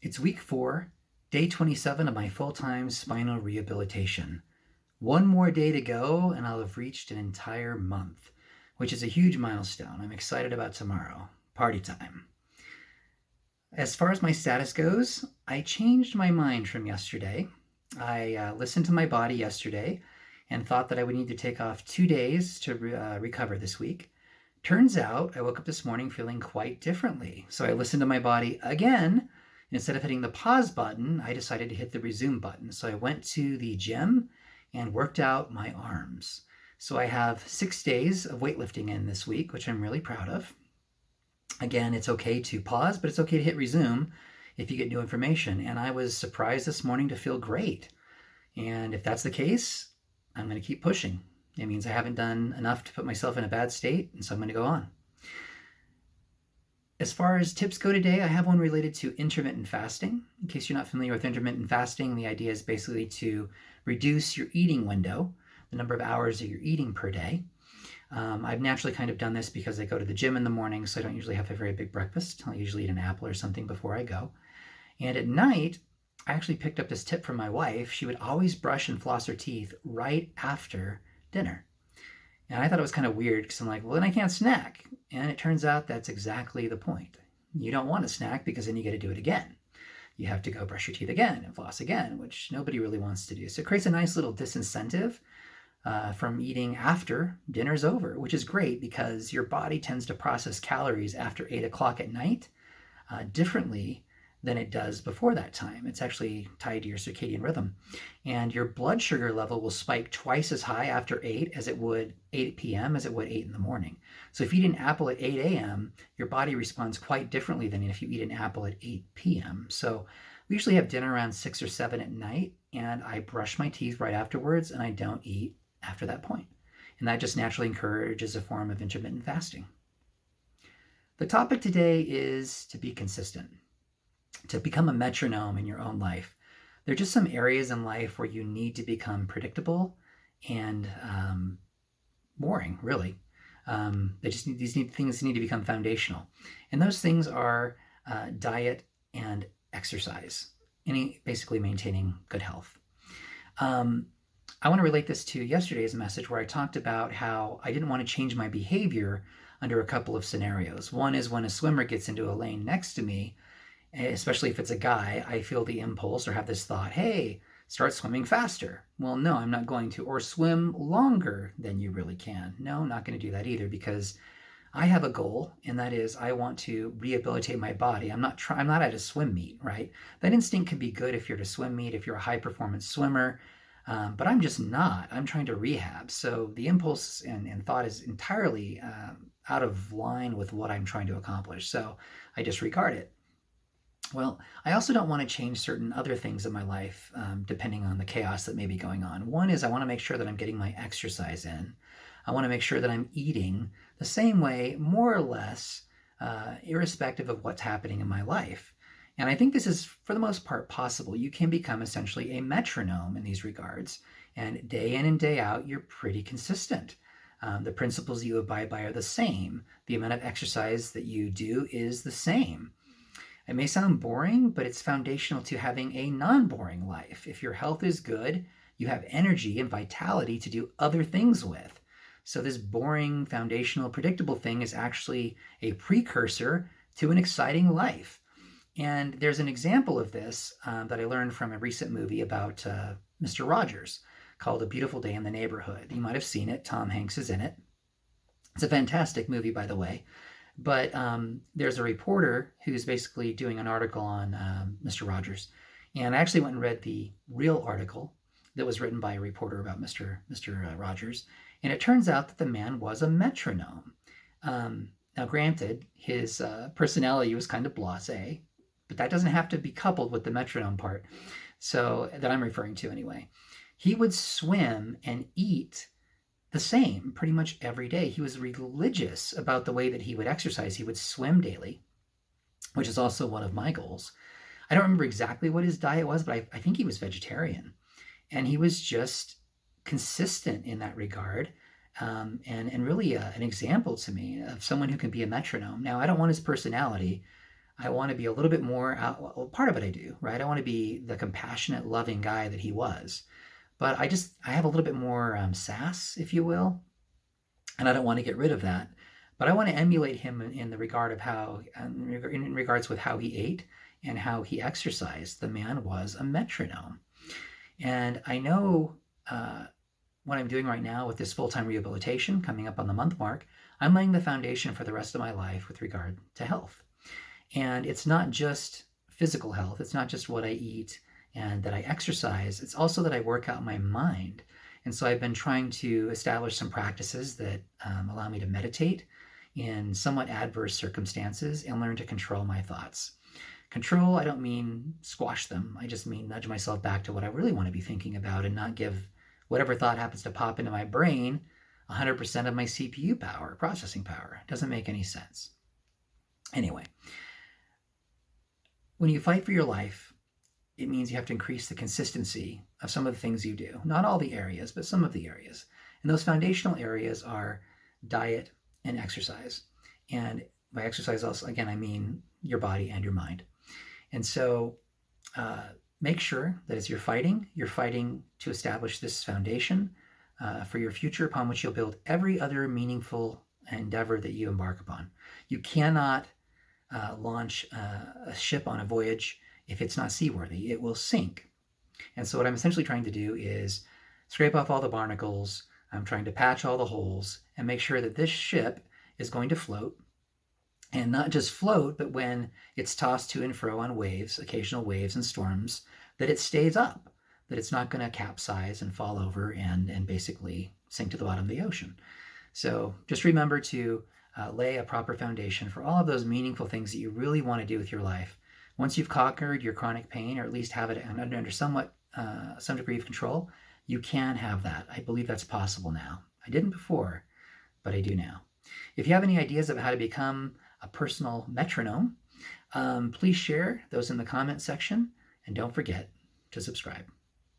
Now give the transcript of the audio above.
It's week 4, day 27 of my full-time spinal rehabilitation. One more day to go and I'll have reached an entire month, which is a huge milestone. I'm excited about tomorrow. Party time. As far as my status goes, I changed my mind from yesterday. I listened to my body yesterday and thought that I would need to take off 2 days to recover this week. Turns out I woke up this morning feeling quite differently. So I listened to my body again. Instead of hitting the pause button, I decided to hit the resume button. So I went to the gym and worked out my arms. So I have 6 days of weightlifting in this week, which I'm really proud of. Again, it's okay to pause, but it's okay to hit resume if you get new information. And I was surprised this morning to feel great. And if that's the case, I'm going to keep pushing. It means I haven't done enough to put myself in a bad state, and so I'm going to go on. As far as tips go today, I have one related to intermittent fasting. In case you're not familiar with intermittent fasting, the idea is basically to reduce your eating window, the number of hours that you're eating per day. I've naturally kind of done this because I go to the gym in the morning, so I don't usually have a very big breakfast. I'll usually eat an apple or something before I go. And at night, I actually picked up this tip from my wife. She would always brush and floss her teeth right after dinner. And I thought it was kind of weird because I'm like, well, then I can't snack. And it turns out that's exactly the point. You don't want to snack because then you get to do it again. You have to go brush your teeth again and floss again, which nobody really wants to do. So it creates a nice little disincentive from eating after dinner's over, which is great because your body tends to process calories after 8 o'clock at night differently than it does before that time. It's actually tied to your circadian rhythm. And your blood sugar level will spike twice as high after 8 p.m. as it would 8 in the morning. So if you eat an apple at 8 a.m., your body responds quite differently than if you eat an apple at 8 p.m. So we usually have dinner around 6 or 7 at night, and I brush my teeth right afterwards, and I don't eat after that point. And that just naturally encourages a form of intermittent fasting. The topic today is to be consistent, to become a metronome in your own life. There are just some areas in life where you need to become predictable and boring, really. These things need to become foundational. And those things are diet and exercise, basically maintaining good health. I want to relate this to yesterday's message where I talked about how I didn't want to change my behavior under a couple of scenarios. One is when a swimmer gets into a lane next to me, especially if it's a guy, I feel the impulse or have this thought, hey, start swimming faster. Well, no, I'm not going to. Or swim longer than you really can. No, I'm not going to do that either because I have a goal, and that is I want to rehabilitate my body. I'm not at a swim meet, right? That instinct can be good if you're at a swim meet, if you're a high-performance swimmer, but I'm just not. I'm trying to rehab. So the impulse and thought is entirely out of line with what I'm trying to accomplish. So I disregard it. Well, I also don't want to change certain other things in my life depending on the chaos that may be going on. One is I want to make sure that I'm getting my exercise in. I want to make sure that I'm eating the same way, more or less, irrespective of what's happening in my life. And I think this is, for the most part, possible. You can become essentially a metronome in these regards. And day in and day out, you're pretty consistent. The principles you abide by are the same. The amount of exercise that you do is the same. It may sound boring, but it's foundational to having a non-boring life. If your health is good, you have energy and vitality to do other things with. So this boring, foundational, predictable thing is actually a precursor to an exciting life. And there's an example of this that I learned from a recent movie about Mr. Rogers called A Beautiful Day in the Neighborhood. You might have seen it. Tom Hanks is in it. It's a fantastic movie, by the way. But there's a reporter who's basically doing an article on Mr. Rogers. And I actually went and read the real article that was written by a reporter about Mr. Rogers. And it turns out that the man was a metronome. Now, granted, his personality was kind of blasé, but that doesn't have to be coupled with the metronome part. So that I'm referring to anyway. He would swim and eat the same pretty much every day. He was religious about the way that he would exercise. He would swim daily, which is also one of my goals. I don't remember exactly what his diet was, but I think he was vegetarian. And he was just consistent in that regard, and really an example to me of someone who can be a metronome. Now, I don't want his personality. I want to be a little bit more well, part of it I do, right? I want to be the compassionate, loving guy that he was. But I have a little bit more sass, if you will, and I don't want to get rid of that. But I want to emulate him in the regard of in regards with how he ate and how he exercised. The man was a metronome. And I know what I'm doing right now with this full-time rehabilitation coming up on the month mark, I'm laying the foundation for the rest of my life with regard to health. And it's not just physical health. It's not just what I eat and that I exercise. It's also that I work out my mind. And so I've been trying to establish some practices that allow me to meditate in somewhat adverse circumstances and learn to control my thoughts. Control, I don't mean squash them. I just mean nudge myself back to what I really want to be thinking about and not give whatever thought happens to pop into my brain 100% of my CPU power, processing power. It doesn't make any sense. Anyway, when you fight for your life, it means you have to increase the consistency of some of the things you do. Not all the areas, but some of the areas. And those foundational areas are diet and exercise. And by exercise also, again, I mean your body and your mind. And so make sure that as you're fighting to establish this foundation for your future upon which you'll build every other meaningful endeavor that you embark upon. You cannot launch a ship on a voyage if it's not seaworthy. It will sink. And so what I'm essentially trying to do is scrape off all the barnacles. I'm trying to patch all the holes and make sure that this ship is going to float. And not just float, but when it's tossed to and fro on waves, occasional waves and storms, that it stays up, that it's not going to capsize and fall over and basically sink to the bottom of the ocean. So just remember to lay a proper foundation for all of those meaningful things that you really want to do with your life. Once you've conquered your chronic pain, or at least have it under somewhat some degree of control, you can have that. I believe that's possible now. I didn't before, but I do now. If you have any ideas of how to become a personal metronome, please share those in the comment section, and don't forget to subscribe.